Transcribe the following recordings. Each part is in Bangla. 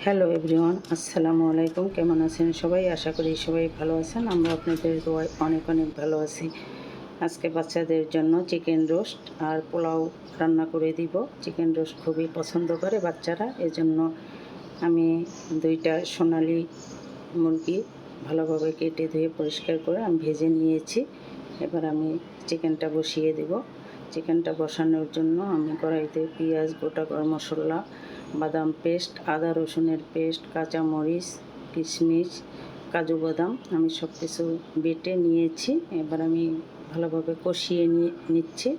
হ্যালো এভরিওয়ান, আসসালামু আলাইকুম। কেমন আছেন সবাই? আশা করি সবাই ভালো আছেন। আমরা আপনাদের দোয়ায় অনেক অনেক ভালো আছি। আজকে বাচ্চাদের জন্য চিকেন রোস্ট আর পোলাও রান্না করে দিব। চিকেন রোস্ট খুবই পছন্দ করে বাচ্চারা, এজন্য আমি 2টা সোনালি মুরগি ভালোভাবে কেটে ধুয়ে পরিষ্কার করে আমি ভেজে নিয়েছি। এবার আমি চিকেনটা বসিয়ে দেব। চিকেনটা বসানোর জন্য আমি কড়াইতে পেঁয়াজ, গোটা গরম মশলা, বাদাম পেস্ট, আদা রসুনের পেস্ট, কাঁচামরিচ, কিশমিশ, কাজু বাদাম আমি সব কিছু বেটে নিয়েছি। এবার আমি ভালোভাবে কষিয়ে নিচ্ছি।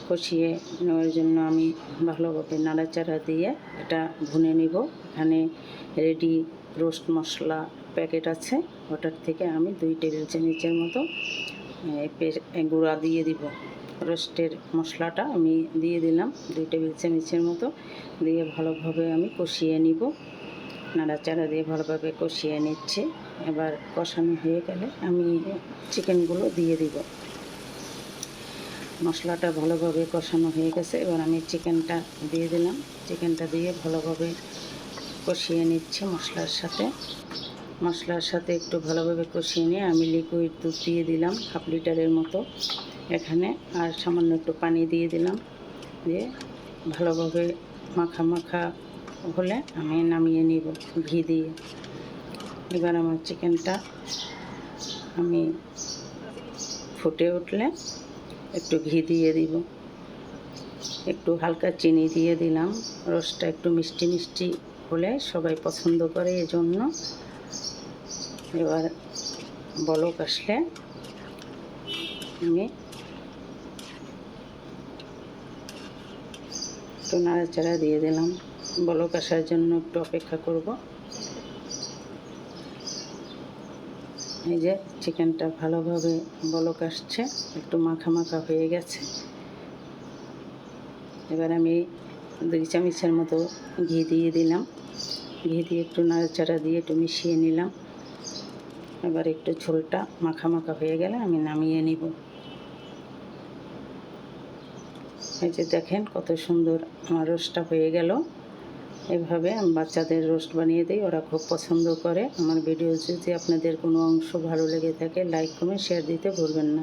কষিয়ে নেওয়ার জন্য আমি ভালোভাবে নাড়াচাড়া দিয়ে এটা ভুনে নিব। এখানে রেডি রোস্ট মশলা প্যাকেট আছে, ওটার থেকে আমি 2 টেবিল চামচের মতো গুঁড়া দিয়ে দিব। রোস্টের মশলাটা আমি দিয়ে দিলাম 2 টেবিল চামচের মতো, দিয়ে ভালোভাবে আমি কষিয়ে নিব। নাড়াচাড়া দিয়ে ভালোভাবে কষিয়ে নিচ্ছি। এবার কষানো হয়ে গেলে আমি চিকেনগুলো দিয়ে দিব। মশলাটা ভালোভাবে কষানো হয়ে গেছে, এবার আমি চিকেনটা দিয়ে দিলাম। চিকেনটা দিয়ে ভালোভাবে কষিয়ে নিচ্ছি মশলার সাথে একটু ভালোভাবে কষিয়ে নিয়ে আমি লিকুইড দুধ দিয়ে দিলাম 1/2 লিটারের মতো এখানে, আর সামান্য একটু পানি দিয়ে দিলাম। দিয়ে ভালোভাবে মাখা হলে আমি নামিয়ে নিব ঘি দিয়ে। এবার আমার চিকেনটা আমি ফুটে উঠলে একটু ঘি দিয়ে দিব, একটু হালকা চিনি দিয়ে দিলাম। রসটা একটু মিষ্টি মিষ্টি হলে সবাই পছন্দ করে, এজন্য। এবার বলক আসলে আমি একটু নাড়াচাড়া দিয়ে দিলাম। বলক আসার জন্য একটু অপেক্ষা করব। এই যে চিকেনটা ভালোভাবে বলক আসছে, একটু মাখা হয়ে গেছে। এবার আমি 2 চামচের মতো ঘি দিয়ে দিলাম। ঘি দিয়ে একটু নাড়াচাড়া দিয়ে একটু মিশিয়ে নিলাম। এবার একটু ঝোলটা মাখা হয়ে গেলে আমি নামিয়ে নিব। এই যে দেখেন কত সুন্দর আমার রোস্টটা হয়ে গেল। এভাবে আমি বাচ্চাদের রোস্ট বানিয়ে দিই, ওরা খুব পছন্দ করে। আমার ভিডিও যদি আপনাদের কোনো অংশ ভালো লেগে থাকে, লাইক কমেন্ট শেয়ার দিতে ভুলবেন না।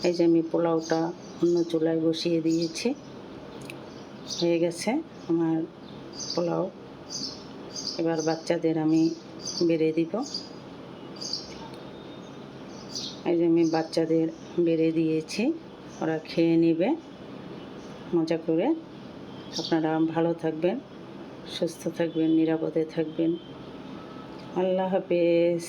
এই যে আমি পোলাওটা অন্য চুলায় বসিয়ে দিয়েছি, হয়ে গেছে আমার পোলাও। এবার বাচ্চাদের আমি বেড়ে দিব। এই যে আমি বাচ্চাদের বেড়ে দিয়েছি, ওরা খেয়ে নেবে মজা করে। আপনারা ভালো থাকবেন, সুস্থ থাকবেন, নিরাপদে থাকবেন। আল্লাহ হাফেজ।